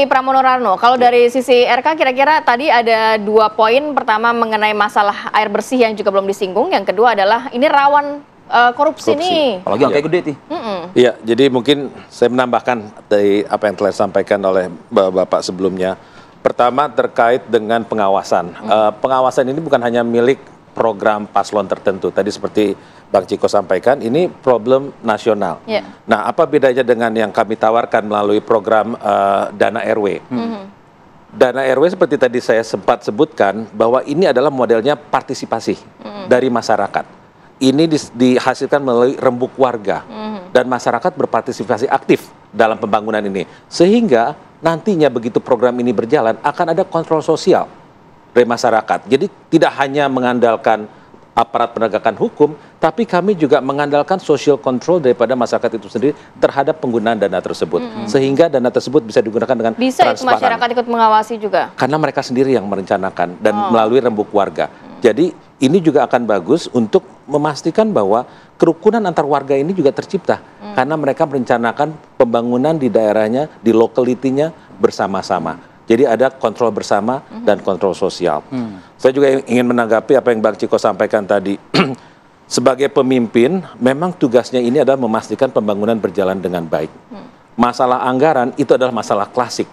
Pramono Rano, kalau dari sisi RK kira-kira tadi ada 2 poin. Pertama mengenai masalah air bersih yang juga belum disinggung. Yang kedua adalah ini rawan korupsi nih. Apalagi yang kayak gede nih. Iya, jadi mungkin saya menambahkan dari apa yang telah disampaikan oleh Bapak sebelumnya. Pertama terkait dengan pengawasan. Pengawasan ini bukan hanya milik program paslon tertentu. Tadi seperti Bang Ciko sampaikan, ini problem nasional. Nah, apa bedanya dengan yang kami tawarkan melalui program Dana RW? Dana RW seperti tadi saya sempat sebutkan, bahwa ini adalah modelnya partisipasi dari masyarakat. Ini dihasilkan melalui rembuk warga. Dan masyarakat berpartisipasi aktif dalam pembangunan ini. Sehingga nantinya begitu program ini berjalan, akan ada kontrol sosial dari masyarakat. Jadi tidak hanya mengandalkan aparat penegakan hukum, tapi kami juga mengandalkan social control daripada masyarakat itu sendiri terhadap penggunaan dana tersebut. Sehingga dana tersebut bisa digunakan dengan bisa transparan. itu masyarakat ikut mengawasi juga? Karena mereka sendiri yang merencanakan dan melalui rembuk warga. Jadi ini juga akan bagus untuk memastikan bahwa kerukunan antar warga ini juga tercipta. Karena mereka merencanakan pembangunan di daerahnya, di lokalitinya bersama-sama. Jadi ada kontrol bersama dan kontrol sosial. Saya juga ingin menanggapi apa yang Bang Ciko sampaikan tadi. Sebagai pemimpin, memang tugasnya ini adalah memastikan pembangunan berjalan dengan baik. Masalah anggaran itu adalah masalah klasik.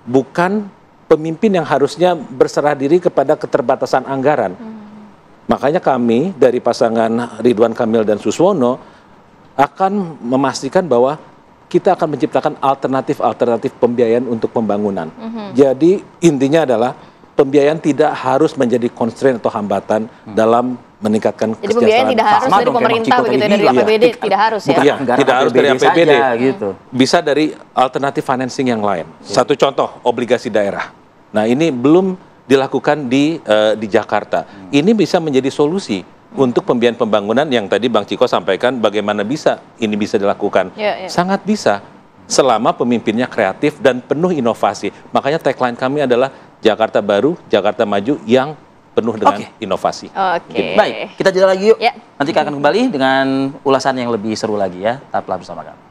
Bukan pemimpin yang harusnya berserah diri kepada keterbatasan anggaran. Makanya kami dari pasangan Ridwan Kamil dan Suswono akan memastikan bahwa kita akan menciptakan alternatif-alternatif pembiayaan untuk pembangunan. Jadi intinya adalah pembiayaan tidak harus menjadi constraint atau hambatan dalam meningkatkan kesejahteraan. Jadi pembiayaan tidak harus dari pemerintah begitu, dari APBD tidak harus ya? Tidak harus dari APBD, gitu. Bisa dari alternatif financing yang lain. Satu contoh, obligasi daerah. Nah ini belum dilakukan di Jakarta. Ini bisa menjadi solusi untuk pembiayaan pembangunan yang tadi Bang Ciko sampaikan bagaimana ini bisa dilakukan. Sangat bisa selama pemimpinnya kreatif dan penuh inovasi. Makanya tagline kami adalah Jakarta Baru, Jakarta Maju yang penuh dengan inovasi. Baik, kita jeda lagi yuk. Nanti kita akan kembali dengan ulasan yang lebih seru lagi ya. Tetaplah bersama kami.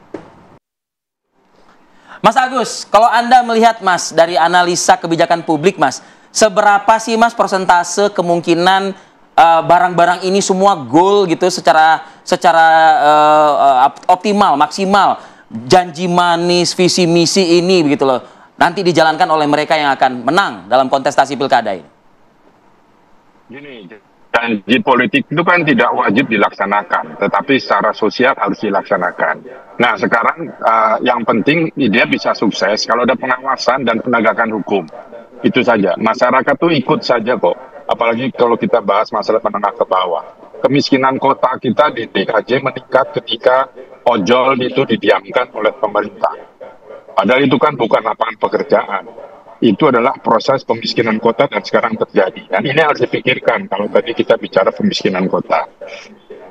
Mas Agus, kalau Anda melihat Mas dari analisa kebijakan publik Mas, seberapa sih Mas persentase kemungkinan barang-barang ini semua goal gitu secara optimal, maksimal, janji manis, visi misi ini begitu loh, nanti dijalankan oleh mereka yang akan menang dalam kontestasi pilkada ini? Gini, janji politik itu kan tidak wajib dilaksanakan, tetapi secara sosial harus dilaksanakan. Nah sekarang yang penting dia bisa sukses kalau ada pengawasan dan penegakan hukum. Itu saja, masyarakat tuh ikut saja kok. Apalagi kalau kita bahas masalah menengah ke bawah. Kemiskinan kota kita di DKJ meningkat ketika ojol itu didiamkan oleh pemerintah. Padahal itu kan bukan lapangan pekerjaan. Itu adalah proses pemiskinan kota dan sekarang terjadi. Dan ini harus dipikirkan kalau tadi kita bicara pemiskinan kota.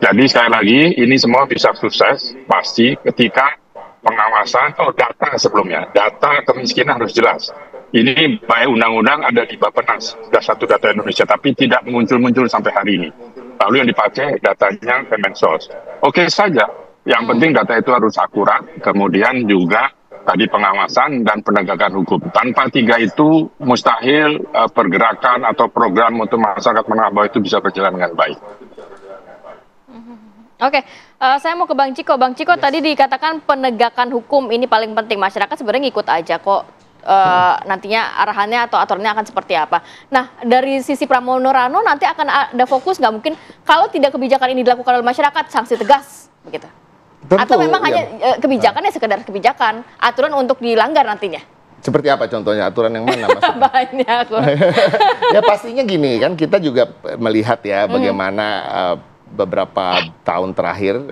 Jadi sekali lagi, ini semua bisa sukses pasti ketika pengawasan, data sebelumnya. Data kemiskinan harus jelas. Ini baik undang-undang ada di Bappenas, sudah satu data Indonesia, tapi tidak muncul-muncul sampai hari ini. Lalu yang dipakai datanya Kemensos. Oke saja, yang penting data itu harus akurat, kemudian juga tadi pengawasan dan penegakan hukum. Tanpa 3 itu mustahil pergerakan atau program untuk masyarakat menengah bawah itu bisa berjalan dengan baik. Saya mau ke Bang Ciko. Bang Ciko tadi dikatakan penegakan hukum ini paling penting. Masyarakat sebenarnya ngikut aja kok. Nantinya arahannya atau aturannya akan seperti apa. Nah, dari sisi Pramono Rano nanti akan ada fokus nggak mungkin kalau tidak kebijakan ini dilakukan oleh masyarakat, sanksi tegas, begitu? Tentu, atau memang hanya kebijakannya sekedar kebijakan, aturan untuk dilanggar nantinya? Seperti apa contohnya? Aturan yang mana maksudnya? Banyak. Ya pastinya gini kan, kita juga melihat ya bagaimana beberapa tahun terakhir,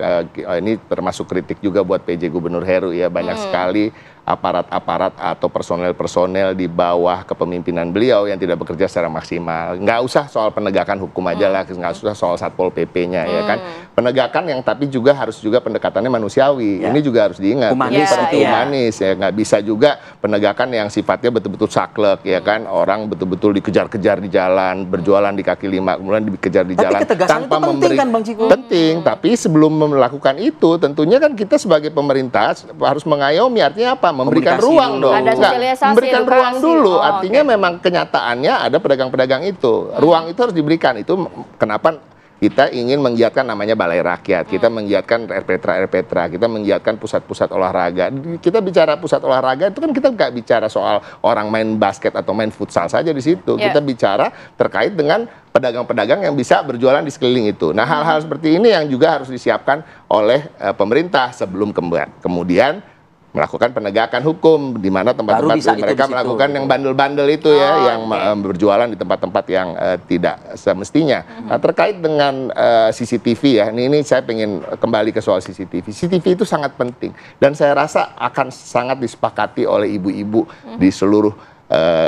ini termasuk kritik juga buat PJ Gubernur Heru ya, banyak sekali aparat-aparat atau personel-personel di bawah kepemimpinan beliau yang tidak bekerja secara maksimal. Nggak usah soal penegakan hukum aja lah, nggak usah soal Satpol PP-nya ya kan. penegakan yang tapi juga harus juga pendekatannya manusiawi. Ya. Ini juga harus diingat. Humanis. Ini seperti Ya. humanis ya, nggak bisa juga penegakan yang sifatnya betul-betul saklek ya kan, orang betul-betul dikejar-kejar di jalan, berjualan di kaki lima, kemudian dikejar di Tapi jalan ketegasan itu penting kan, Bang Ciko? Penting, tapi sebelum melakukan itu tentunya kan kita sebagai pemerintah harus mengayomi, artinya apa? Memberikan Komunikasi ruang dulu. dong. Ada Nggak, sosialisasi, memberikan edukasi. ruang dulu. Oh, Artinya oke. memang kenyataannya ada pedagang-pedagang itu. Ruang itu harus diberikan. Itu kenapa kita ingin menggiatkan namanya Balai Rakyat, kita menggiatkan RPTRA, kita menggiatkan pusat-pusat olahraga. Kita bicara pusat olahraga itu kan kita nggak bicara soal orang main basket atau main futsal saja di situ. Ya. Kita bicara terkait dengan pedagang-pedagang yang bisa berjualan di sekeliling itu. Nah, hal-hal seperti ini yang juga harus disiapkan oleh pemerintah sebelum kemudian melakukan penegakan hukum di mana Baru tempat-tempat bisa itu mereka di situ. melakukan yang bandel-bandel itu ya, yang berjualan di tempat-tempat yang tidak semestinya. Nah, terkait dengan CCTV ya, ini saya pengen kembali ke soal CCTV. CCTV itu sangat penting dan saya rasa akan sangat disepakati oleh ibu-ibu di seluruh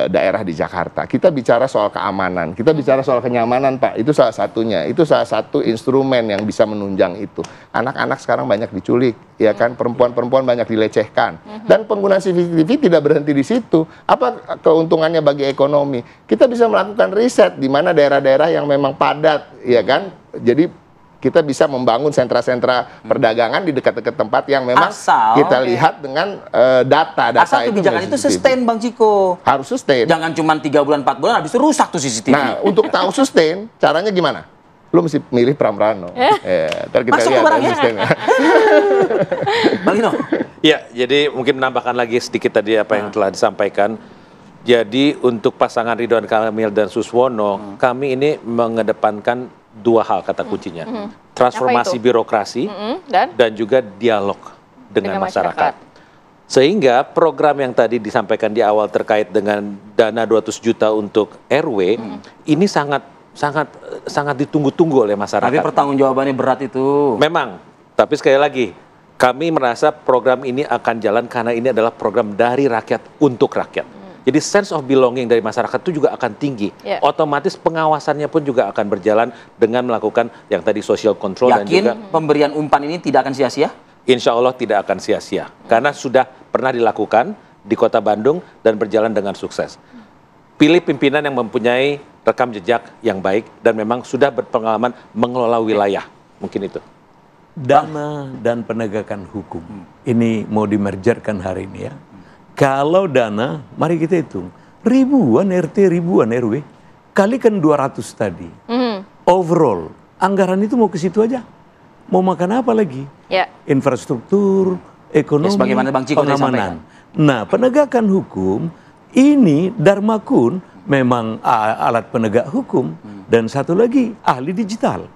daerah di Jakarta. Kita bicara soal keamanan, kita bicara soal kenyamanan, Pak. Itu salah satunya. Itu salah satu instrumen yang bisa menunjang itu. Anak-anak sekarang banyak diculik, ya kan? Perempuan-perempuan banyak dilecehkan. Dan penggunaan CCTV tidak berhenti di situ. Apa keuntungannya bagi ekonomi? Kita bisa melakukan riset di mana daerah-daerah yang memang padat, ya kan? Jadi kita bisa membangun sentra-sentra perdagangan di dekat-dekat tempat yang memang Asal, kita lihat dengan data Asal kebijakan itu CCTV. sustain, Bang Ciko. Harus sustain. Jangan cuma 3 bulan, 4 bulan, habis itu rusak tuh CCTV. Nah, untuk tahu sustain, caranya gimana? Lu mesti milih Pramrano. Ntar kita Masuk lihat barangnya. sustainnya. Bang Lino. Ya, jadi mungkin menambahkan lagi sedikit tadi apa yang telah disampaikan. Jadi untuk pasangan Ridwan Kamil dan Suswono, kami ini mengedepankan 2 hal kata kuncinya. Transformasi Apa itu? birokrasi Dan dan juga dialog dengan masyarakat. masyarakat. Sehingga program yang tadi disampaikan di awal terkait dengan dana 200 juta untuk RW, ini sangat ditunggu-tunggu oleh masyarakat. Tapi pertanggungjawabannya berat itu. Memang, tapi sekali lagi, kami merasa program ini akan jalan karena ini adalah program dari rakyat untuk rakyat. Jadi sense of belonging dari masyarakat itu juga akan tinggi. Ya. Otomatis pengawasannya pun juga akan berjalan dengan melakukan yang tadi social control dan juga Yakin pemberian umpan ini tidak akan sia-sia? insya Allah tidak akan sia-sia. Karena sudah pernah dilakukan di Kota Bandung dan berjalan dengan sukses. Pilih pimpinan yang mempunyai rekam jejak yang baik dan memang sudah berpengalaman mengelola wilayah. Mungkin itu. Dana dan penegakan hukum ini mau dimergerkan hari ini ya. Kalau dana, mari kita hitung. Ribuan RT, ribuan RW, kalikan 200 tadi. Overall, anggaran itu mau ke situ aja. Mau makan apa lagi? Ya. Infrastruktur, ekonomi, Ya, sebagaimana Bang Ciko tadi pengamanan. Nah, penegakan hukum ini Dharma Kun memang alat penegak hukum. Dan satu lagi, ahli digital.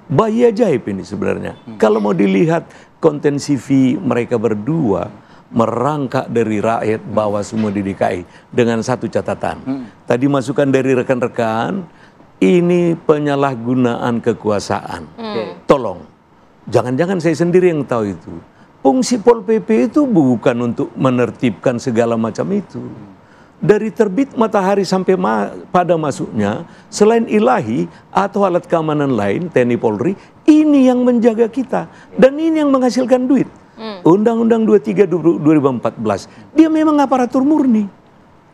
Bayi ajaib ini sebenarnya. Kalau mau dilihat konten CV mereka berdua, merangkak dari rakyat bawah semua di DKI dengan satu catatan. Tadi masukan dari rekan-rekan, ini penyalahgunaan kekuasaan. Tolong, jangan-jangan saya sendiri yang tahu itu. Fungsi Pol PP itu bukan untuk menertibkan segala macam itu. Dari terbit matahari sampai pada masuknya, selain ilahi atau alat keamanan lain, TNI Polri, ini yang menjaga kita. Dan ini yang menghasilkan duit. Undang-Undang 23 2014, dia memang aparatur murni.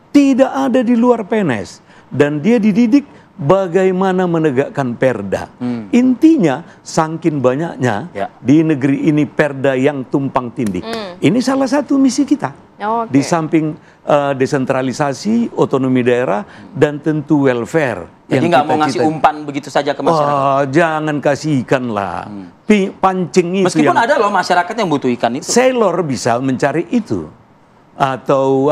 Tidak ada di luar PNS. Dan dia dididik bagaimana menegakkan perda. Intinya, saking banyaknya Ya. di negeri ini perda yang tumpang tindih. Ini salah satu misi kita. Oke. Di samping desentralisasi, otonomi daerah, dan tentu welfare. Jadi nggak mau ngasih umpan begitu saja ke masyarakat. Jangan kasih ikan lah. Pancing itu Meskipun yang ada loh masyarakat yang butuh ikan itu. sailor bisa mencari itu. Atau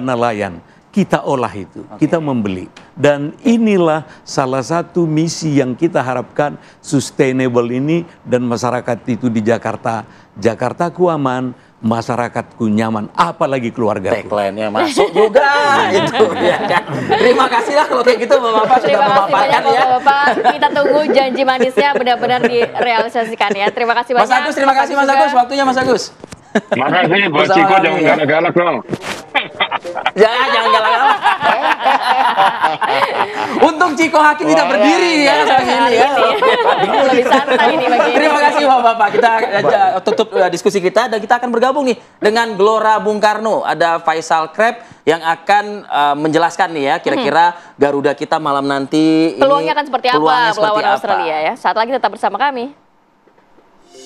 nelayan. Kita olah itu, kita membeli. Dan inilah salah satu misi yang kita harapkan sustainable ini dan masyarakat itu di Jakarta. Jakartaku aman, masyarakatku nyaman, apalagi keluarga. Tagline-nya masuk juga itu ya kan. Terima kasih lah kalau kayak gitu Bapak-bapak sudah Terima kasih memaparkan banyak ya. Bapak-bapak. Kita tunggu janji manisnya benar-benar direalisasikan ya. Terima kasih banyak. Mas Agus, terima kasih Mas juga. Agus, waktunya Mas Agus. Makasih buat Bersama Ciko kami, jangan ya. galak-galak dong. Jangan galak-galak. Untung Ciko Hakim tidak berdiri ya saat ini ya. Lebih santai ini bagi. Terima kasih Bapak-bapak. Kita tutup diskusi kita dan kita akan bergabung nih dengan Gelora Bung Karno. Ada Faisal Kreb yang akan menjelaskan nih ya kira-kira Garuda kita malam nanti Peluangnya akan seperti apa peluangnya seperti melawan apa. Australia ya. Saat lagi tetap bersama kami.